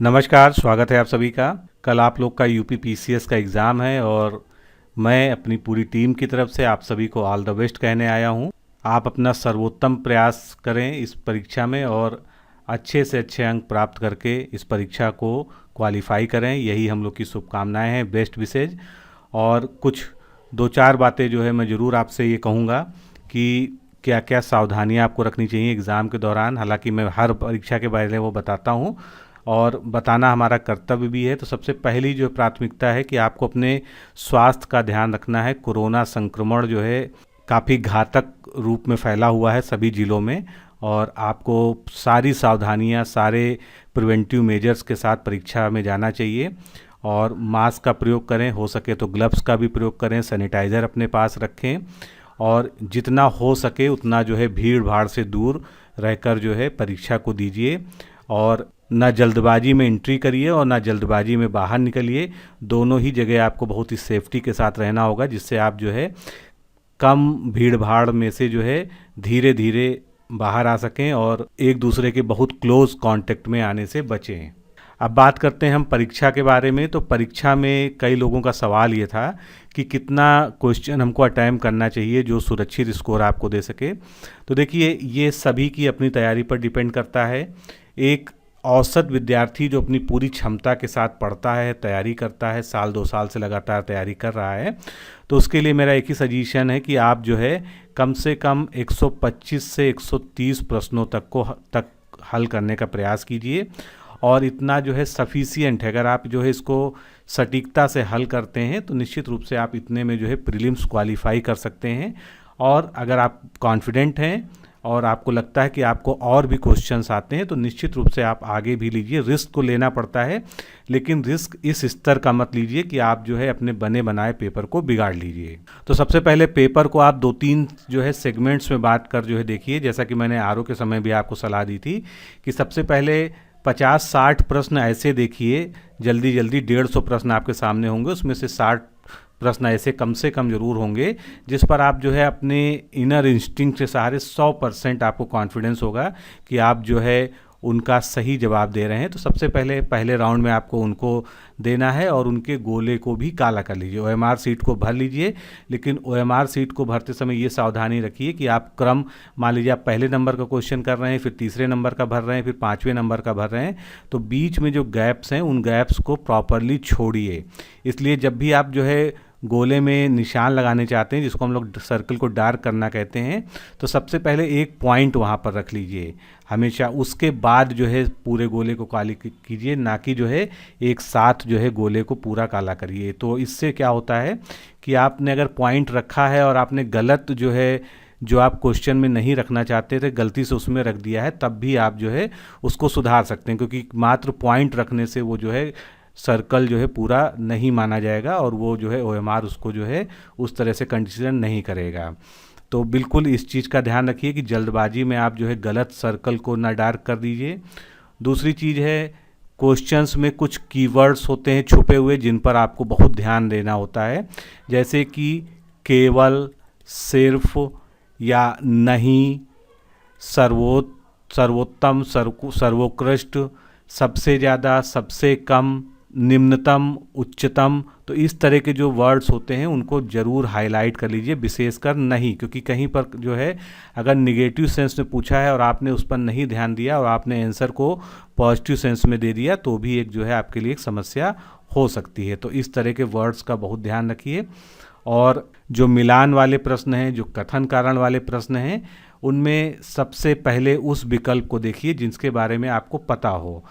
नमस्कार, स्वागत है आप सभी का। कल आप लोग का यूपी पीसीएस का एग्ज़ाम है और मैं अपनी पूरी टीम की तरफ से आप सभी को ऑल द बेस्ट कहने आया हूँ। आप अपना सर्वोत्तम प्रयास करें इस परीक्षा में और अच्छे से अच्छे अंक प्राप्त करके इस परीक्षा को क्वालिफाई करें, यही हम लोग की शुभकामनाएं हैं। Best wishes. और कुछ दो चार बातें जो है मैं ज़रूर आपसे ये कहूँगा कि क्या क्या सावधानियां आपको रखनी चाहिए एग्ज़ाम के दौरान। हालांकि मैं हर परीक्षा के बारे में वो बताता हूँ और बताना हमारा कर्तव्य भी है। तो सबसे पहली जो प्राथमिकता है कि आपको अपने स्वास्थ्य का ध्यान रखना है। कोरोना संक्रमण जो है काफ़ी घातक रूप में फैला हुआ है सभी ज़िलों में और आपको सारी सावधानियां, सारे प्रिवेंटिव मेजर्स के साथ परीक्षा में जाना चाहिए। और मास्क का प्रयोग करें, हो सके तो ग्लव्स का भी प्रयोग करें, सैनिटाइज़र अपने पास रखें और जितना हो सके उतना जो है भीड़ भाड़ से दूर रहकर जो है परीक्षा को दीजिए। और ना जल्दबाजी में एंट्री करिए और ना जल्दबाजी में बाहर निकलिए। दोनों ही जगह आपको बहुत ही सेफ्टी के साथ रहना होगा, जिससे आप जो है कम भीड़ भाड़ में से जो है धीरे धीरे बाहर आ सकें और एक दूसरे के बहुत क्लोज कांटेक्ट में आने से बचें। अब बात करते हैं हम परीक्षा के बारे में। तो परीक्षा में कई लोगों का सवाल ये था कि कितना क्वेश्चन हमको अटैम्प्ट करना चाहिए जो सुरक्षित स्कोर आपको दे सके। तो देखिए, ये सभी की अपनी तैयारी पर डिपेंड करता है। एक औसत विद्यार्थी जो अपनी पूरी क्षमता के साथ पढ़ता है, तैयारी करता है, साल 2 साल से लगातार तैयारी कर रहा है, तो उसके लिए मेरा एक ही सजेशन है कि आप जो है कम से कम 125 से 130 प्रश्नों तक हल करने का प्रयास कीजिए। और इतना जो है सफिशियंट है। अगर आप जो है इसको सटीकता से हल करते हैं तो निश्चित रूप से आप इतने में जो है प्रीलिम्स क्वालिफाई कर सकते हैं। और अगर आप कॉन्फिडेंट हैं और आपको लगता है कि आपको और भी क्वेश्चंस आते हैं तो निश्चित रूप से आप आगे भी लीजिए। रिस्क को लेना पड़ता है, लेकिन रिस्क इस स्तर का मत लीजिए कि आप जो है अपने बने बनाए पेपर को बिगाड़ लीजिए। तो सबसे पहले पेपर को आप 2-3 जो है सेगमेंट्स में बांट कर जो है देखिए। जैसा कि मैंने आरओ के समय भी आपको सलाह दी थी कि सबसे पहले 50-60 प्रश्न ऐसे देखिए, जल्दी जल्दी 150 प्रश्न आपके सामने होंगे, उसमें से 60 प्रश्न ऐसे कम से कम जरूर होंगे जिस पर आप जो है अपने इनर इंस्टिंक्ट के सहारे 100% आपको कॉन्फिडेंस होगा कि आप जो है उनका सही जवाब दे रहे हैं। तो सबसे पहले राउंड में आपको उनको देना है और उनके गोले को भी काला कर लीजिए। ओएमआर सीट को भर लीजिए, लेकिन ओएमआर सीट को भरते समय ये सावधानी रखिए कि आप क्रम, मान लीजिए आप पहले नंबर का क्वेश्चन कर रहे हैं, फिर तीसरे नंबर का भर रहे हैं, फिर 5वें नंबर का भर रहे हैं, तो बीच में जो गैप्स हैं उन गैप्स को प्रॉपरली छोड़िए। इसलिए जब भी आप जो है गोले में निशान लगाने चाहते हैं, जिसको हम लोग सर्कल को डार्क करना कहते हैं, तो सबसे पहले एक पॉइंट वहाँ पर रख लीजिए हमेशा। उसके बाद जो है पूरे गोले को काली कीजिए, ना कि जो है एक साथ जो है गोले को पूरा काला करिए। तो इससे क्या होता है कि आपने अगर पॉइंट रखा है और आपने गलत जो है, जो आप क्वेश्चन में नहीं रखना चाहते थे, गलती से उसमें रख दिया है, तब भी आप जो है उसको सुधार सकते हैं। क्योंकि मात्र पॉइंट रखने से वो जो है सर्कल जो है पूरा नहीं माना जाएगा और वो जो है ओएमआर उसको जो है उस तरह से कंसीडर नहीं करेगा। तो बिल्कुल इस चीज़ का ध्यान रखिए कि जल्दबाजी में आप जो है गलत सर्कल को ना डार्क कर दीजिए। दूसरी चीज़ है, क्वेश्चंस में कुछ कीवर्ड्स होते हैं छुपे हुए जिन पर आपको बहुत ध्यान देना होता है, जैसे कि केवल, सिर्फ या नहीं, सर्वोत्तम, सर्वोत्कृष्ट, सबसे ज़्यादा, सबसे कम, निम्नतम, उच्चतम। तो इस तरह के जो वर्ड्स होते हैं उनको ज़रूर हाईलाइट कर लीजिए, विशेषकर नहीं, क्योंकि कहीं पर जो है अगर निगेटिव सेंस में पूछा है और आपने उस पर नहीं ध्यान दिया और आपने आंसर को पॉजिटिव सेंस में दे दिया तो भी एक जो है आपके लिए एक समस्या हो सकती है। तो इस तरह के वर्ड्स का बहुत ध्यान रखिए। और जो मिलान वाले प्रश्न हैं, जो कथन कारण वाले प्रश्न हैं, उनमें सबसे पहले उस विकल्प को देखिए जिसके बारे में आपको पता हो।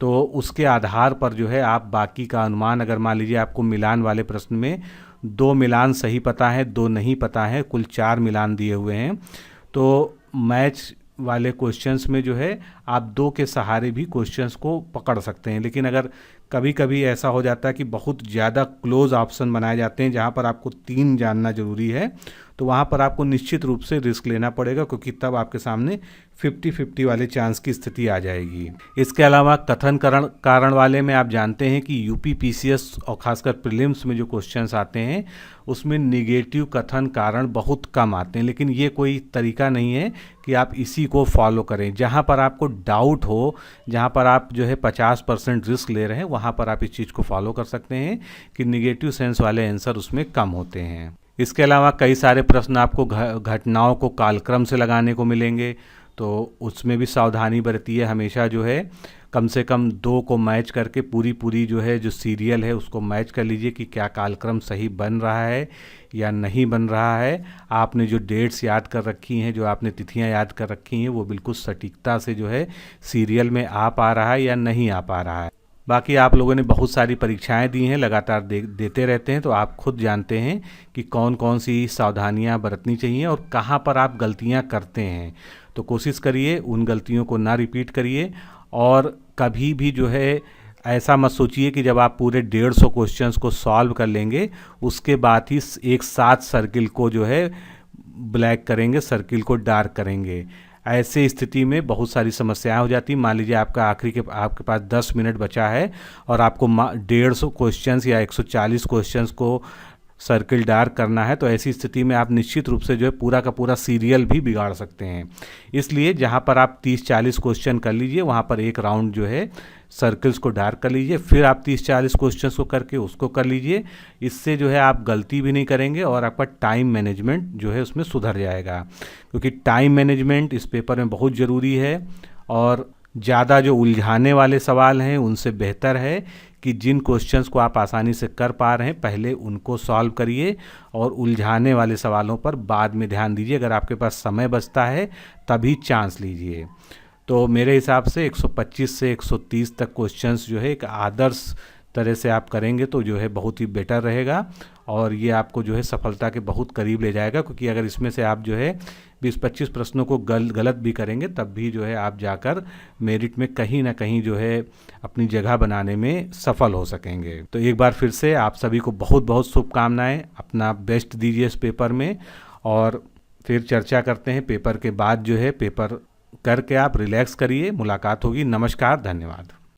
तो उसके आधार पर जो है आप बाकी का अनुमान, अगर मान लीजिए आपको मिलान वाले प्रश्न में 2 मिलान सही पता है, 2 नहीं पता है, कुल 4 मिलान दिए हुए हैं, तो मैच वाले क्वेश्चंस में जो है आप 2 के सहारे भी क्वेश्चंस को पकड़ सकते हैं। लेकिन अगर कभी कभी ऐसा हो जाता है कि बहुत ज़्यादा क्लोज ऑप्शन बनाए जाते हैं जहाँ पर आपको 3 जानना जरूरी है, तो वहाँ पर आपको निश्चित रूप से रिस्क लेना पड़ेगा, क्योंकि तब आपके सामने 50-50 वाले चांस की स्थिति आ जाएगी। इसके अलावा कथन कारण वाले में आप जानते हैं कि यूपी पीसीएस और खासकर प्रीलिम्स में जो क्वेश्चंस आते हैं उसमें निगेटिव कथन कारण बहुत कम आते हैं, लेकिन ये कोई तरीका नहीं है कि आप इसी को फॉलो करें। जहाँ पर आपको डाउट हो, जहाँ पर आप जो है 50% रिस्क ले रहे हैं, वहाँ पर आप इस चीज़ को फॉलो कर सकते हैं कि निगेटिव सेंस वाले आंसर उसमें कम होते हैं। इसके अलावा कई सारे प्रश्न आपको घटनाओं को कालक्रम से लगाने को मिलेंगे, तो उसमें भी सावधानी बरतिए। हमेशा जो है कम से कम 2 को मैच करके पूरी जो है जो सीरियल है उसको मैच कर लीजिए कि क्या कालक्रम सही बन रहा है या नहीं बन रहा है। आपने जो डेट्स याद कर रखी हैं, जो आपने तिथियां याद कर रखी हैं, वो बिल्कुल सटीकता से जो है सीरियल में आ पा रहा है या नहीं आ पा रहा है। बाकी आप लोगों ने बहुत सारी परीक्षाएं दी हैं, लगातार देते रहते हैं, तो आप खुद जानते हैं कि कौन कौन सी सावधानियां बरतनी चाहिए और कहाँ पर आप गलतियां करते हैं। तो कोशिश करिए उन गलतियों को ना रिपीट करिए, और कभी भी जो है ऐसा मत सोचिए कि जब आप पूरे 150 क्वेश्चंस को सॉल्व कर लेंगे उसके बाद ही एक साथ सर्किल को जो है ब्लैक करेंगे, सर्किल को डार्क करेंगे। ऐसे स्थिति में बहुत सारी समस्याएं हो जाती। मान लीजिए आपके पास 10 मिनट बचा है और आपको 150 क्वेश्चंस या 140 क्वेश्चंस को सर्किल डार्क करना है, तो ऐसी स्थिति में आप निश्चित रूप से जो है पूरा का पूरा सीरियल भी बिगाड़ सकते हैं। इसलिए जहां पर आप 30-40 क्वेश्चन कर लीजिए वहां पर एक राउंड जो है सर्कल्स को डार्क कर लीजिए, फिर आप 30-40 क्वेश्चंस को करके उसको कर लीजिए। इससे जो है आप गलती भी नहीं करेंगे और आपका टाइम मैनेजमेंट जो है उसमें सुधर जाएगा, क्योंकि टाइम मैनेजमेंट इस पेपर में बहुत ज़रूरी है। और ज़्यादा जो उलझाने वाले सवाल हैं उनसे बेहतर है कि जिन क्वेश्चंस को आप आसानी से कर पा रहे हैं पहले उनको सॉल्व करिए और उलझाने वाले सवालों पर बाद में ध्यान दीजिए। अगर आपके पास समय बचता है तभी चांस लीजिए। तो मेरे हिसाब से 125 से 130 तक क्वेश्चंस जो है एक आदर्श तरह से आप करेंगे तो जो है बहुत ही बेटर रहेगा और ये आपको जो है सफलता के बहुत करीब ले जाएगा, क्योंकि अगर इसमें से आप जो है 20-25 प्रश्नों को गलत भी करेंगे तब भी जो है आप जाकर मेरिट में कहीं ना कहीं जो है अपनी जगह बनाने में सफल हो सकेंगे। तो एक बार फिर से आप सभी को बहुत बहुत शुभकामनाएं। अपना बेस्ट दीजिए इस पेपर में और फिर चर्चा करते हैं पेपर के बाद। जो है पेपर करके आप रिलैक्स करिए। मुलाकात होगी। नमस्कार, धन्यवाद।